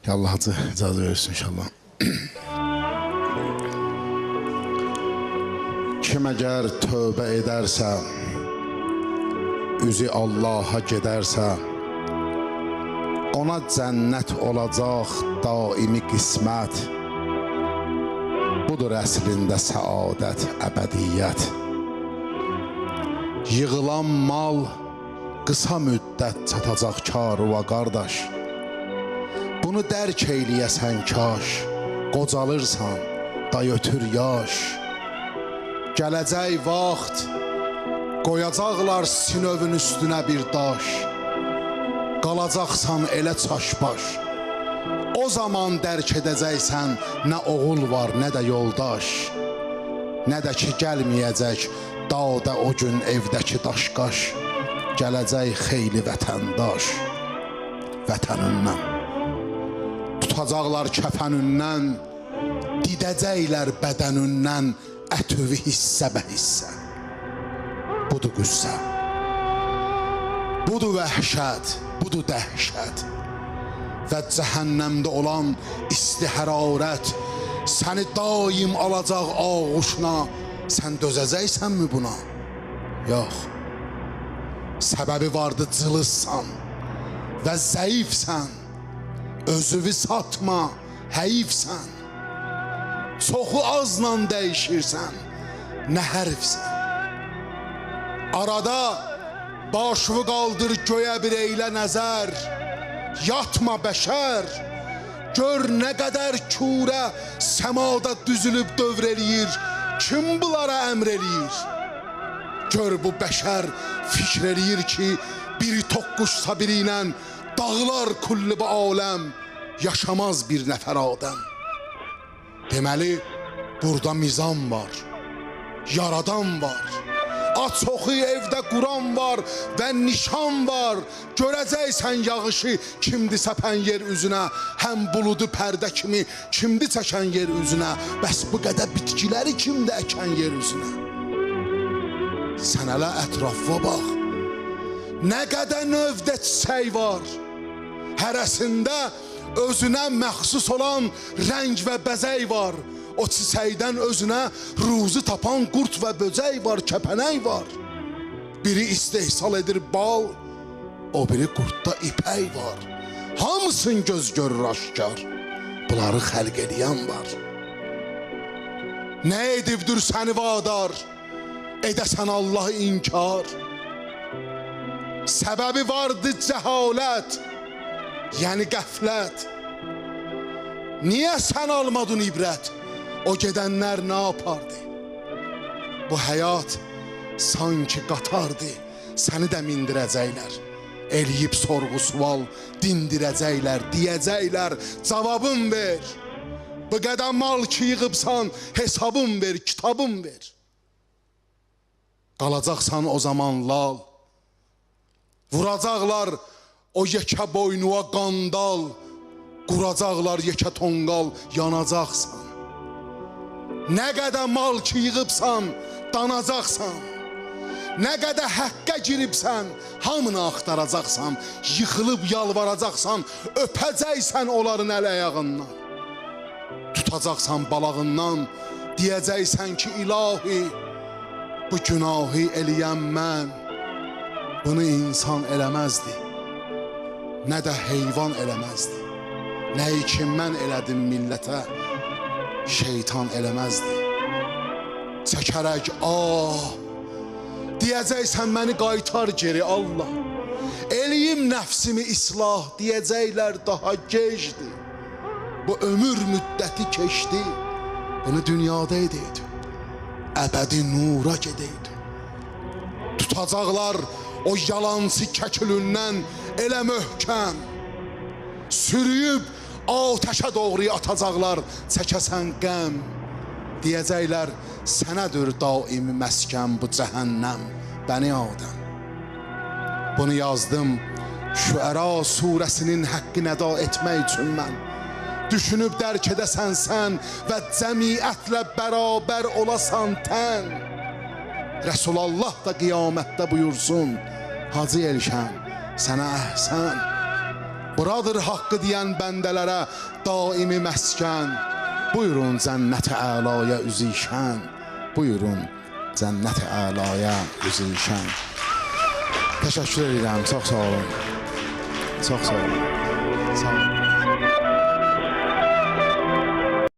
Ya Allah hacı icazə versin inşallah. Kim əgər tövbə edərsə, üzü Allaha gedərsə, ona cənnət olacaq daimi qismət. Budur əslində səadət, əbədiyyət. Yığılan mal qısa müddət çatacaq karıva qardaş. Bunu dərk eyləyəsən kaş, qocalırsan, da ötür yaş. Gələcək vaxt, qoyacaqlar sinövün üstünə bir daş. Qalacaqsan elə çaşbaş. O zaman dərk edəcəksən, nə oğul var, nə də yoldaş. Nə də ki gəlməyəcək dağda o gün evdəki daşqaş. Gələcək xeyli vətəndaş vətənindən. Tutacaqlar kəfənindən, didəcəklər bədənindən, ətüvi hissə bə hissə. Budur qüssə, budur vəhşət, budur dəhşət. Və cəhənnəmdə olan isti hərarət səni daim alacaq ağuşuna. Sən dözəcəksənmi buna? Yox. Səbəbi vardı cılızsan və zəifsən. Özüvi satma, həyifsən. Çoxu azla dəyişirsən, nə hərfsən. Arada başını qaldır göyə bir eylə nəzər. Yatma bəşər, gör nə qədər kürə səmada düzülüb dövr eləyir. Kim bunlara əmr eləyir? Gör bu bəşər fikr eləyir ki, biri toqquşsa biri ilə dağlar kullubu aləm, yaşamaz bir nəfər adəm. Deməli, burada mizan var, yaradan var. Açoxu evdə Quran var və nişan var. Görəcəksən yağışı kimdi səpən yer üzünə. Həm buludu pərdə kimi kimdi çəkən yer üzünə. Bəs bu qədər bitkiləri kimdi əkən yer üzünə. Sən hələ ətrafa bax, nə qədər növdə çiçək var. Hərəsində özünə məxsus olan rəng və bəzək var. O çiçəkdən özünə ruzu tapan qurt və böcək var, kəpənək var. Biri istehsal edir bal, o biri qurtda ipək var. Hamısın göz görür aşkar, bunları xəlq eləyən var. Nə edibdir səni vadar, edəsən Allah inkar. Səbəbi vardı cəhalət, yəni qəflət. Niyə sən almadın ibrət? O gedənlər nə yapardı? Bu həyat sanki qatardı, səni də mindirəcəklər. Eləyib sorğu sual dindirəcəklər, deyəcəklər, cavabın ver. Bu qədər mal ki yığıbsan, hesabın ver, kitabın ver. Qalacaqsan o zaman lal. Vuracaqlar o yekə boynuğa qandal. Quracaqlar yekə tonqal, yanacaqsan. Nə qədər mal ki yığıbsan, danacaqsan. Nə qədər həqqə giribsən, hamını axtaracaqsan. Yıxılıb yalvaracaqsan, öpəcəksən onların əl ayağından. Tutacaqsan balağından, deyəcəksən ki ilahi, bu günahı eləyən mən. Bunu insan eləməzdi, nə də heyvan eləməzdi. Nəyi ki mən elədim millətə, şeytan eləməzdi. Çəkərək deyəcəksən məni qaytar geri Allah. Eləyim nəfsimi islah, deyəcəklər daha gecdi. Bu ömür müddəti keçdi, bunu dünyada edəydi, əbədi nura gedəydi. Tutacaqlar o yalansı kəkülündən elə möhkəm, sürüyüb ateşə doğru atacaqlar, çəkəsən qəm. Deyəcəklər, sənədir daimi məskən bu cəhənnəm, bəni Adəm. Bunu yazdım Şüəra surəsinin həqqini əda etmək üçün mən. Düşünüb dərk edəsən sən və cəmiyyətlə bərabər olasan tən. Rəsulallah da qiyamətdə buyursun, Hacı Elşən, sənə əhsən. Buradır haqqı deyən bəndələrə daimi məskən. Buyurun cənnət-i əlaya üzişən. Buyurun cənnət-i əlaya üzişən. Təşəkkür edirəm, çox sağ olun. Çox sağ olun. Sağ olun.